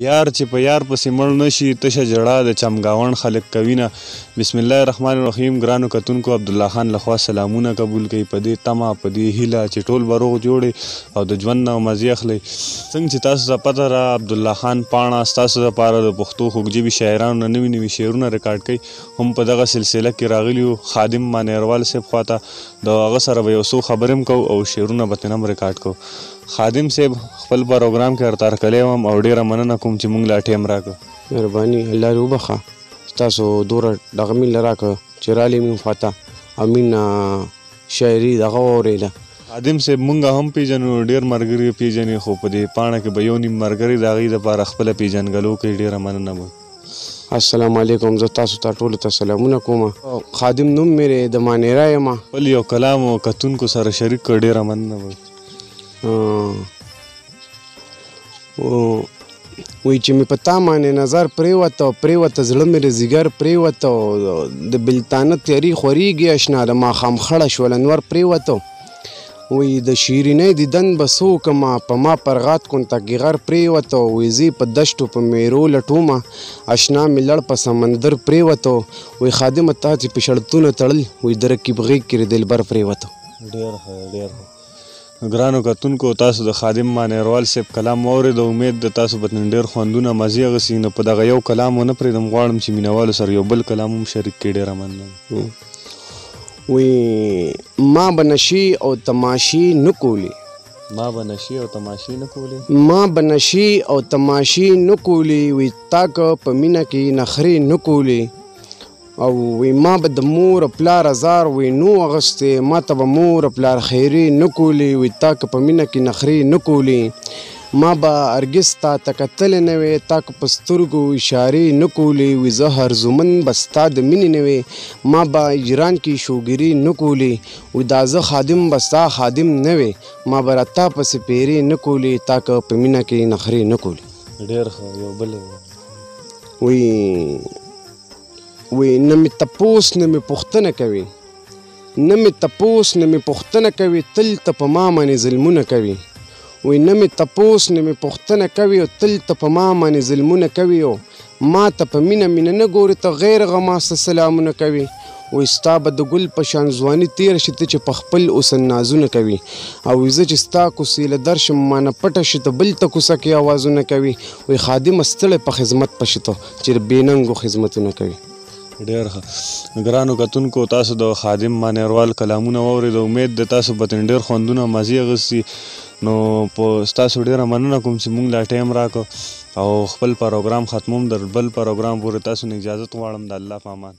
یار چې په یار پسې مړ نشي تشه جړه د چمګاونډ خلک کوي نه. بسم الله الرحمن الرحیم. ګرانو کتونکو، عبدالله خان لخوا سلامونه قبول کوي په دې تمه په دې هیله چې ټول به روغ جوړې او د ژوند نه مزې اخلئ. څنګه چې تاسو ته پته ده، عبدالله خان پاڼه ستاسو دپاره د پښتو خوږژبي شاعرانو نه نوي نوي شعرونه ریکارډ کوي. هم په دغه سلسله کې راغلي یو خادم مانیروال صاحب خواته، د هغه سره به یو څو خبرې هم کوو او شعرونه به ترې هم ریکارډ کوو. خادم صاحب، خپل پروګرام کې ورته هرکلی وم او ډېره مننه کوم چې موږ لا ټایم راکړه. مهرباني، الله دې وبخښه. ستاسو دوره دغه مینه راکړه چې رالې مې خواته او مینه شاعري دغه واورېده. خادم صاحب، موږ هم پیژنو، ډېر ملګري پیژني، خو په دې پاڼه کې به یو نیم ملګري د هغوی دپاره خپله پیژنګلو کوي. ډېره مننه به. السلام علیکم. زه تاسو ته ټولو ته سلامونه کوم. خادم نوم مې د مانیرا یم. خپل یو کلام و کتونکو سره شریک کړه. ډېره مننه به. وایي چې مې په تا باندې نظر پرېوته زړه مې د ځیګر پرېوته، د بلتانه تیاري خورېږي اشنا، د ماښام خړه شول انور پرېوته. وایي د شیرینۍ دیدن به څه وکړمه، په ما پرغات کن تکې غر پرېوته. وایي زه په دشتو په میرو لټومه، اشنا مې لړ په سمندر پرېوته. وایي خادمه تا چې په شړطونه تړل، وایي د رقیب غېږ کې دلبر پرېوته. ډېر ښه، ډېر ښه. ګرانو کتونکو، تاسو د خادم مانیروال صاحب کلام واورېد. امید د تاسو به نن ډېر خوندونه مزې اخیستي. نو په دغه یو کلام ونه پرېږدم، غواړم چې مینوالو سره یو بل کلام هم شریک کړي. ډېره مننه. وایي ما به نشي او تماشې نه کولې، ما به نشي او تماشې نه کولې، ما به نشي او تماشې نه کولې. وایي تا که په مینه کې نخرې نه کولې، او وی ما به د مور پلار ازار وی نو اغستې، ما ته به مور پلار خیرې نه کولې. وی تا که په مینه کې نخرې نه کولې، ما به هرګز تا ته کتلې نه وې، تا که په سترګو اشارې نه کولې. وی زه هرزومن به ستا د مینې نه وې، ما به اجران کې شوګیرې نه کولې. وی دا زه خادم به ستا خادم نه وې، ما به راته پسې پیرې نه کولې، تا که په مینه کې نخرې نه کولې. ډېر ښه. یو بل وی نه مې تپوس نه مې پوښتنه کوي، نه مې تپوس نه مې پوښتنه کوي، تل ته په ما باندې ظلمونه کوي. وی نه مې تپوس نه مې پوښتنه کوي او تل ته په ما باندې ظلمونه کوي، او ما ته په مینه مینه نه ګوري، ته غیر غما څه سلامونه کوي. وی ستا به د ګل په شان ځواني تېره شي، ته چې په خپل حسن نازونه کوي، او زه چې ستا کوڅې له درشم مانه پټه شي، ته بل ته کوڅه کې اوازونه کوي. وی خادمه ستړی په خدمت پشي ته چې بې ننګو خدمتونه کوي. ډېر ښه. ګرانو کتونکو، تاسو د خادم مانیروال کلامونه واورېد. امید د تاسو به ترې ډېر خوندونه مزې اخیستي. نو په ستاسو ډېره مننه کوم چې موږ لا ټایم راکړه او خپل پروګرام ختموم. در بل پروګرام پورې تاسو نه اجازت غواړم. د الله په امان.